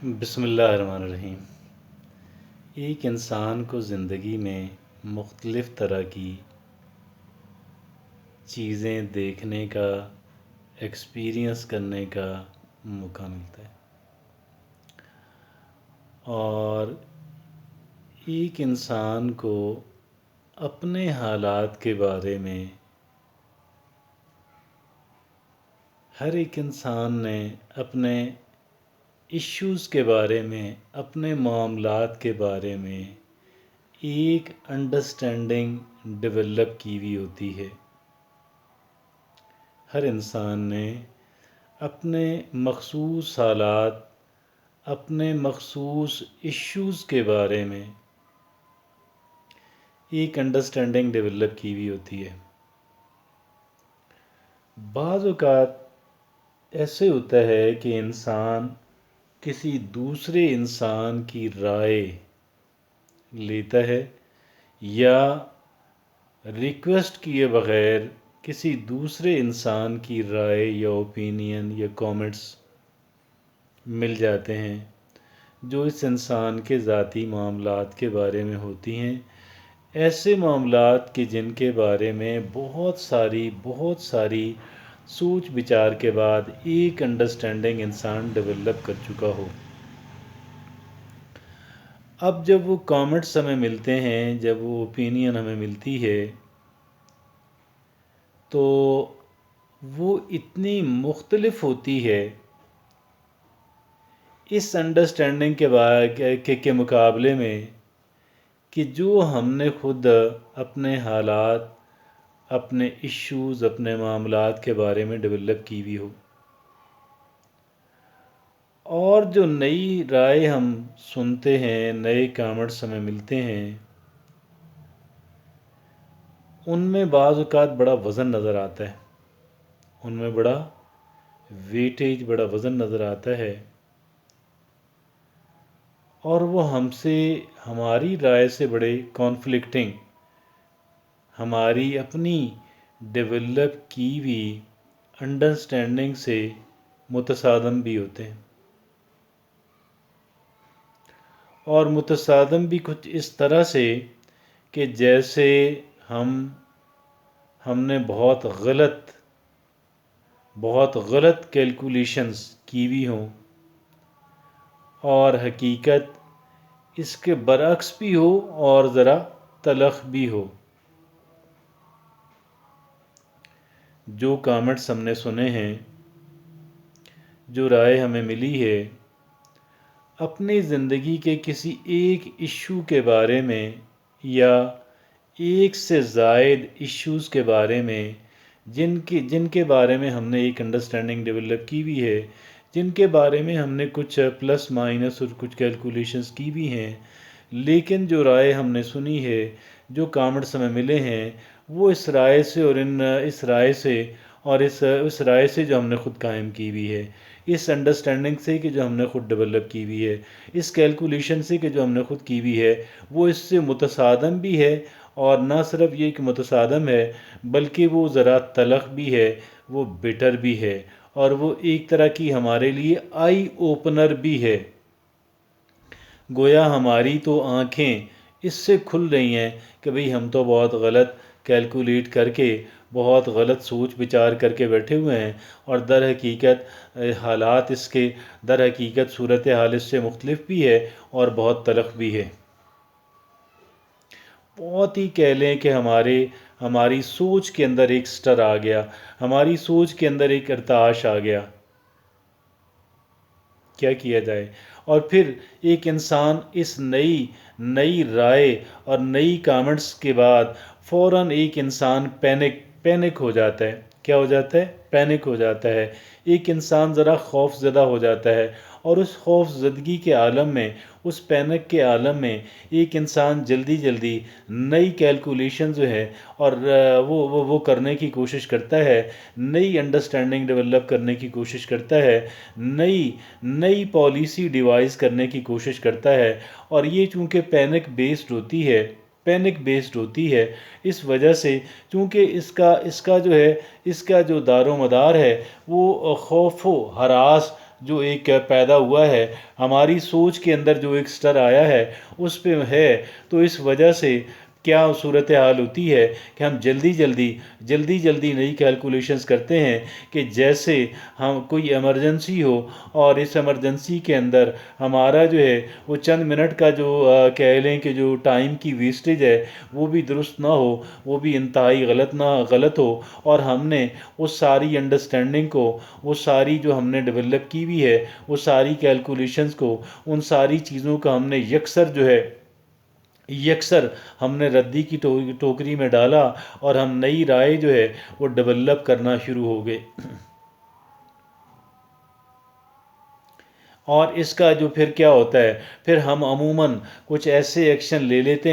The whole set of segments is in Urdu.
بسم اللہ الرحمن الرحیم۔ ایک انسان کو زندگی میں مختلف طرح کی چیزیں دیکھنے کا، ایکسپیرئنس کرنے کا موقع ملتا ہے، اور ایک انسان کو اپنے حالات کے بارے میں، ہر ایک انسان نے اپنے ایشوز کے بارے میں، اپنے معاملات کے بارے میں ایک انڈرسٹینڈنگ ڈیولپ کی ہوئی ہوتی ہے۔ ہر انسان نے اپنے مخصوص حالات، اپنے مخصوص ایشوز کے بارے میں ایک انڈرسٹینڈنگ ڈیولپ کی ہوئی ہوتی ہے۔ بعض اوقات ایسے ہوتا ہے کہ انسان کسی دوسرے انسان کی رائے لیتا ہے، یا ریکویسٹ کیے بغیر کسی دوسرے انسان کی رائے یا اوپینین یا کومنٹس مل جاتے ہیں جو اس انسان کے ذاتی معاملات کے بارے میں ہوتی ہیں۔ ایسے معاملات کہ جن کے بارے میں بہت ساری سوچ بچار کے بعد ایک انڈرسٹینڈنگ انسان ڈیولپ کر چکا ہو۔ اب جب وہ کامنٹس ہمیں ملتے ہیں، جب وہ اوپینین ہمیں ملتی ہے، تو وہ اتنی مختلف ہوتی ہے اس انڈرسٹینڈنگ کے مقابلے میں کہ جو ہم نے خود اپنے حالات، اپنے ایشوز، اپنے معاملات کے بارے میں ڈیولپ کی ہوئی ہو، اور جو نئی رائے ہم سنتے ہیں، نئے کامنٹس ہمیں ملتے ہیں، ان میں بعض اوقات بڑا وزن نظر آتا ہے، ان میں بڑا ویٹیج، بڑا وزن نظر آتا ہے، اور وہ ہماری رائے سے بڑے کانفلکٹنگ، ہماری اپنی ڈیولپ کی ہوئی انڈرسٹینڈنگ سے متصادم بھی ہوتے ہیں، اور متصادم بھی کچھ اس طرح سے کہ جیسے ہم نے بہت غلط کیلکولیشنز کی ہوئی ہوں، اور حقیقت اس کے برعکس بھی ہو اور ذرا تلخ بھی ہو۔ جو کامنٹس ہم نے سنے ہیں، جو رائے ہمیں ملی ہے، اپنی زندگی کے کسی ایک ایشو کے بارے میں یا ایک سے زائد ایشوز کے بارے میں جن کے بارے میں ہم نے ایک انڈرسٹینڈنگ ڈیولپ کی ہوئی ہے، جن کے بارے میں ہم نے کچھ پلس مائنس اور کچھ کیلکولیشنز کی بھی ہیں، لیکن جو رائے ہم نے سنی ہے، جو کامنٹس ہمیں ملے ہیں، وہ اس رائے سے جو ہم نے خود قائم کی ہوئی ہے، اس انڈرسٹینڈنگ سے کہ جو ہم نے خود ڈیولپ کی ہوئی ہے، اس کیلکولیشن سے کہ جو ہم نے خود کی ہوئی ہے، وہ اس سے متصادم بھی ہے، اور نہ صرف یہ کہ متصادم ہے بلکہ وہ ذرا تلخ بھی ہے، وہ بٹر بھی ہے، اور وہ ایک طرح کی ہمارے لیے آئی اوپنر بھی ہے۔ گویا ہماری تو آنکھیں اس سے کھل رہی ہیں کہ بھئی ہم تو بہت غلط کیلکولیٹ کر کے، بہت غلط سوچ بچار کر کے بیٹھے ہوئے ہیں، اور در حقیقت صورتحال اس سے مختلف بھی ہے اور بہت تلخ بھی ہے۔ بہت ہی کہہ لیں کہ ہماری سوچ کے اندر ایک سٹر آ گیا، ہماری سوچ کے اندر ایک ارتعاش آ گیا۔ کیا کیا جائے؟ اور پھر ایک انسان اس نئی رائے اور نئی کامنٹس کے بعد فوراً ایک انسان پینک ہو جاتا ہے۔ کیا ہو جاتا ہے؟ پینک ہو جاتا ہے۔ ایک انسان ذرا خوف زدہ ہو جاتا ہے، اور اس خوف زدگی کے عالم میں، اس پینک کے عالم میں ایک انسان جلدی نئی کیلکولیشن جو ہے اور وہ کرنے کی کوشش کرتا ہے، نئی انڈرسٹینڈنگ ڈیولپ کرنے کی کوشش کرتا ہے، نئی پالیسی ڈیوائز کرنے کی کوشش کرتا ہے، اور یہ چونکہ پینک بیسڈ ہوتی ہے، اس وجہ سے چونکہ اس کا جو دار و مدار ہے وہ خوف و ہراس جو ایک پیدا ہوا ہے، ہماری سوچ کے اندر جو ایک سٹر آیا ہے اس پہ ہے، تو اس وجہ سے کیا صورتحال ہوتی ہے کہ ہم جلدی جلدی نئی کیلکولیشنز کرتے ہیں کہ جیسے ہم کوئی ایمرجنسی ہو، اور اس ایمرجنسی کے اندر ہمارا جو ہے وہ چند منٹ کا جو کہہ لیں کہ جو ٹائم کی ویسٹیج ہے وہ بھی درست نہ ہو، وہ بھی انتہائی غلط ہو، اور ہم نے اس ساری انڈرسٹینڈنگ کو، وہ ساری جو ہم نے ڈیولپ کی ہوئی ہے، وہ ساری کیلکولیشنز کو، ان ساری چیزوں کا ہم نے یکسر ہم نے ردی کی ٹوکری میں ڈالا، اور ہم نئی رائے جو ہے وہ ڈیولپ کرنا شروع ہو گئے۔ اور اس کا جو پھر کیا ہوتا ہے، پھر ہم عموماً کچھ ایسے ایکشن لے لیتے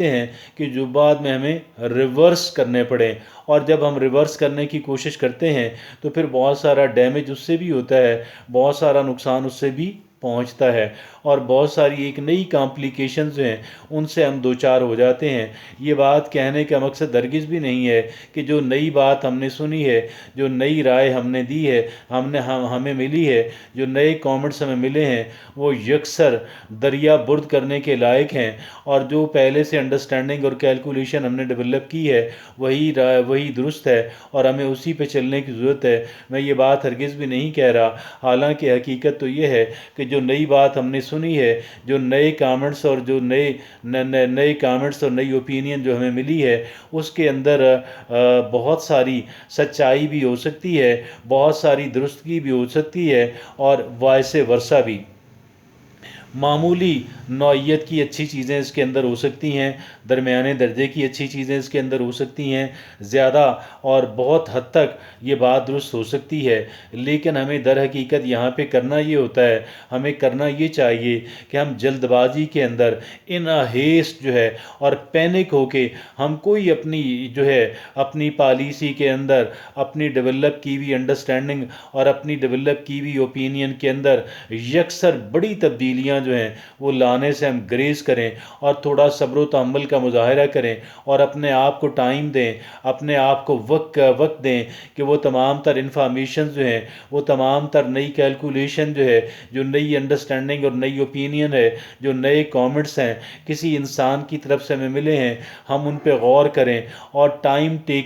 ہیں، کہ جو بعد میں ہمیں ریورس کرنے پڑیں، اور جب ہم ریورس کرنے کی کوشش کرتے ہیں تو پھر بہت سارا ڈیمیج اس سے بھی ہوتا ہے، بہت سارا نقصان اس سے بھی پہنچتا ہے، اور بہت ساری ایک نئی کمپلیکیشنز جو ہیں ان سے ہم دوچار ہو جاتے ہیں۔ یہ بات کہنے کا مقصد ہرگز بھی نہیں ہے کہ جو نئی بات ہم نے سنی ہے، جو نئی رائے ہم نے دی ہے، ہمیں ملی ہے، جو نئے کامنٹس ہمیں ملے ہیں، وہ یکسر دریا برد کرنے کے لائق ہیں، اور جو پہلے سے انڈرسٹینڈنگ اور کیلکولیشن ہم نے ڈیولپ کی ہے وہی درست ہے، اور ہمیں اسی پہ چلنے کی ضرورت ہے۔ میں یہ بات ہرگز بھی نہیں کہہ رہا، حالانکہ حقیقت تو یہ ہے کہ جو نئی بات ہم نے سنی ہے، جو نئے کامنٹس اور نئی اوپینین جو ہمیں ملی ہے، اس کے اندر بہت ساری سچائی بھی ہو سکتی ہے، بہت ساری درستگی بھی ہو سکتی ہے، اور وائس ورثہ بھی۔ معمولی نوعیت کی اچھی چیزیں اس کے اندر ہو سکتی ہیں، درمیانے درجے کی اچھی چیزیں اس کے اندر ہو سکتی ہیں، زیادہ اور بہت حد تک یہ بات درست ہو سکتی ہے، لیکن ہمیں در حقیقت یہاں پہ کرنا یہ ہوتا ہے، ہمیں کرنا یہ چاہیے کہ ہم جلد بازی کے اندر ان ہیسٹ جو ہے اور پینک ہو کے ہم کوئی اپنی پالیسی کے اندر، اپنی ڈیولپ کی ہوئی انڈرسٹینڈنگ اور اپنی ڈیولپ کی ہوئی اوپینین کے اندر یکسر بڑی تبدیلیاں جو ہیں وہ لانے سے ہم گریز کریں، اور تھوڑا صبر و تحمل کا مظاہرہ کریں، اور اپنے آپ کو ٹائم دیں، اپنے آپ کو وقت دیں کہ وہ تمام تر انفارمیشن جو ہیں، وہ تمام تر نئی کیلکولیشن جو ہے، جو نئی انڈرسٹینڈنگ اور نئی اوپینین ہے، جو نئے کامنٹس ہیں کسی انسان کی طرف سے ہمیں ملے ہیں، ہم ان پہ غور کریں، اور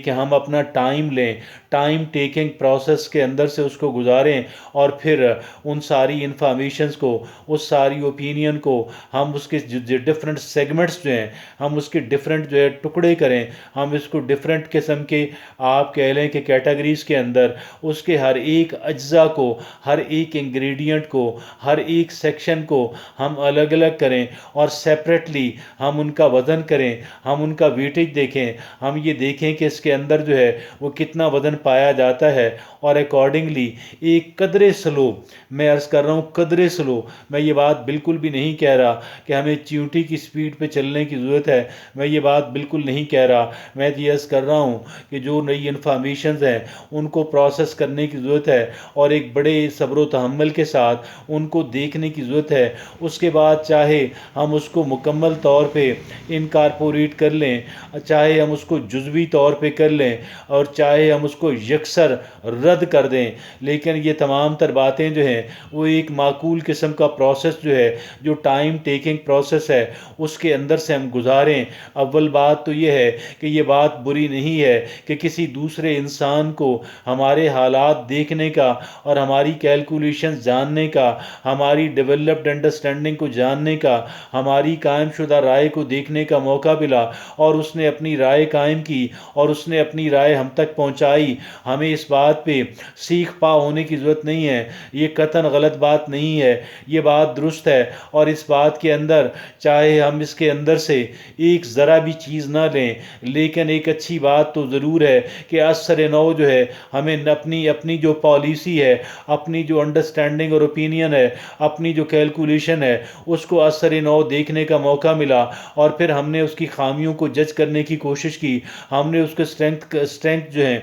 ہم اپنا ٹائم لیں، ٹائم ٹیکنگ پروسیس کے اندر سے اس کو گزاریں، اور پھر ان ساری انفارمیشنز کو، اس ساری اوپینین کو ہم اس کے جو ڈفرینٹ سیگمنٹس جو ہیں، ہم اس کے ڈفرینٹ جو ہے ٹکڑے کریں، ہم اس کو ڈفرینٹ قسم کے آپ کہہ لیں کہ کیٹیگریز کے اندر اس کے ہر ایک اجزاء کو، ہر ایک انگریڈینٹ کو، ہر ایک سیکشن کو ہم الگ الگ کریں، اور سیپریٹلی ہم ان کا وزن کریں، ہم ان کا ویٹیج دیکھیں، ہم یہ دیکھیں کہ اس کے اندر جو ہے وہ کتنا وزن پایا جاتا ہے، اور اکارڈنگلی ایک قدرے سلو، میں عرض کر رہا ہوں قدرے سلو، میں یہ بات بالکل بھی نہیں کہہ رہا کہ ہمیں چیونٹی کی سپیڈ پہ چلنے کی ضرورت ہے، میں یہ بات بالکل نہیں کہہ رہا، میں یہ عرض کر رہا ہوں کہ جو نئی انفارمیشنز ہیں ان کو پروسیس کرنے کی ضرورت ہے، اور ایک بڑے صبر و تحمل کے ساتھ ان کو دیکھنے کی ضرورت ہے۔ اس کے بعد چاہے ہم اس کو مکمل طور پہ انکارپوریٹ کر لیں، چاہے ہم اس کو جزوی طور پہ کر لیں، اور چاہے ہم اس کو یکسر رد کر دیں، لیکن یہ تمام تر باتیں جو ہیں وہ ایک معقول قسم کا پروسیس جو ہے، جو ٹائم ٹیکنگ پروسیس ہے، اس کے اندر سے ہم گزاریں۔ اول بات تو یہ ہے کہ یہ بات بری نہیں ہے کہ کسی دوسرے انسان کو ہمارے حالات دیکھنے کا، اور ہماری کیلکولیشن جاننے کا، ہماری ڈیولپڈ انڈرسٹینڈنگ کو جاننے کا، ہماری قائم شدہ رائے کو دیکھنے کا موقع ملا، اور اس نے اپنی رائے قائم کی، اور اس نے اپنی رائے ہم تک پہنچائی۔ ہمیں اس بات پہ سیکھ پا ہونے کی ضرورت نہیں ہے، یہ قطعاً غلط بات نہیں ہے، یہ بات درست ہے، اور اس بات کے اندر چاہے ہم اس کے اندر سے ایک ذرا بھی چیز نہ لیں، لیکن ایک اچھی بات تو ضرور ہے کہ اثر نو جو ہے ہمیں اپنی جو پالیسی ہے، اپنی جو انڈرسٹینڈنگ اور اوپینین ہے، اپنی جو کیلکولیشن ہے، اس کو اثر نو دیکھنے کا موقع ملا، اور پھر ہم نے اس کی خامیوں کو جج کرنے کی کوشش کی، ہم نے اس کے اسٹرینگتھ جو ہیں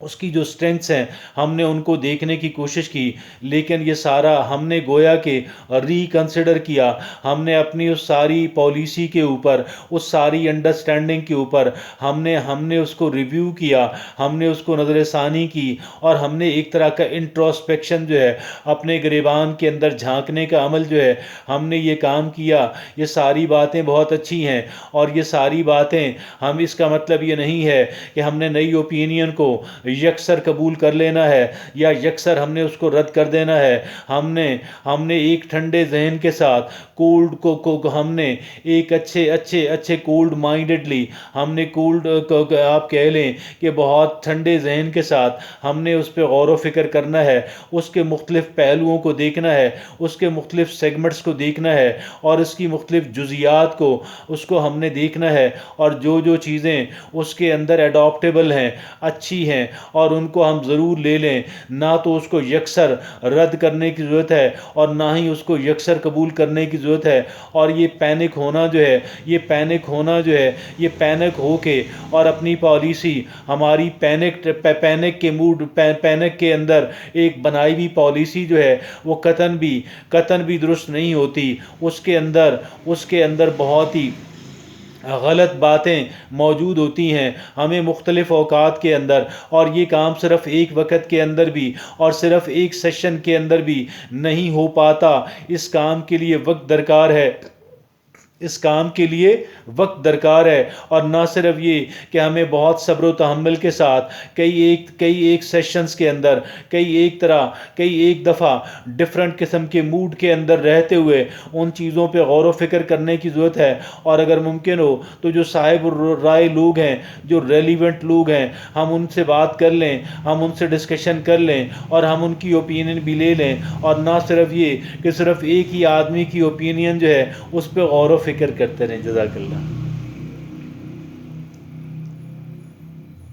اس کی جو اسٹرینگس ہیں ہم نے ان کو دیکھنے کی کوشش کی، لیکن یہ سارا ہم نے گویا کہ ریکنسیڈر کیا، ہم نے اپنی اس ساری پالیسی کے اوپر، اس ساری انڈرسٹینڈنگ کے اوپر ہم نے اس کو ریویو کیا، ہم نے اس کو نظر ثانی کی، اور ہم نے ایک طرح کا انٹروسپیکشن جو ہے اپنے گریبان کے اندر جھانکنے کا عمل جو ہے ہم نے یہ کام کیا۔ یہ ساری باتیں بہت اچھی ہیں، اور یہ ساری باتیں اس کا مطلب یہ نہیں ہے کہ ہم نے نئی اوپینین کو یکسر قبول کر لینا ہے یا یکسر ہم نے اس کو رد کر دینا ہے۔ ہم نے ایک ٹھنڈے ذہن کے ساتھ کولڈ کو ہم نے ایک اچھے کولڈ مائنڈڈلی، ہم نے کولڈ آپ کہہ لیں کہ بہت ٹھنڈے ذہن کے ساتھ ہم نے اس پہ غور و فکر کرنا ہے، اس کے مختلف پہلوؤں کو دیکھنا ہے، اس کے مختلف سیگمنٹس کو دیکھنا ہے، اور اس کی مختلف جزیات کو ہم نے دیکھنا ہے، اور جو چیزیں اس کے اندر اڈاپٹیبل ہیں، اچھی ہیں، اور ان کو ہم ضرور لے لیں، نہ تو اس کو یکسر رد کرنے کی ضرورت ہے اور نہ ہی اس کو یکسر قبول کرنے کی ضرورت ہے۔ اور یہ پینک ہونا جو ہے یہ پینک ہو کے اور اپنی پالیسی، ہماری پینک کے اندر ایک بنائی ہوئی پالیسی جو ہے وہ قطعاً بھی درست نہیں ہوتی، اس کے اندر بہت ہی غلط باتیں موجود ہوتی ہیں۔ ہمیں مختلف اوقات کے اندر، اور یہ کام صرف ایک وقت کے اندر بھی اور صرف ایک سیشن کے اندر بھی نہیں ہو پاتا، اس کام کے لیے وقت درکار ہے، اور نہ صرف یہ کہ ہمیں بہت صبر و تحمل کے ساتھ کئی ایک سیشنز کے اندر کئی ایک دفعہ ڈفرنٹ قسم کے موڈ کے اندر رہتے ہوئے ان چیزوں پہ غور و فکر کرنے کی ضرورت ہے، اور اگر ممکن ہو تو جو صاحب رائے لوگ ہیں، جو ریلیونٹ لوگ ہیں، ہم ان سے بات کر لیں، ہم ان سے ڈسکشن کر لیں، اور ہم ان کی اوپینین بھی لے لیں، اور نہ صرف یہ کہ صرف ایک ہی آدمی کی اوپینین جو ہے اس پہ غور و فکر کرتے رہیں۔ جزاک اللہ۔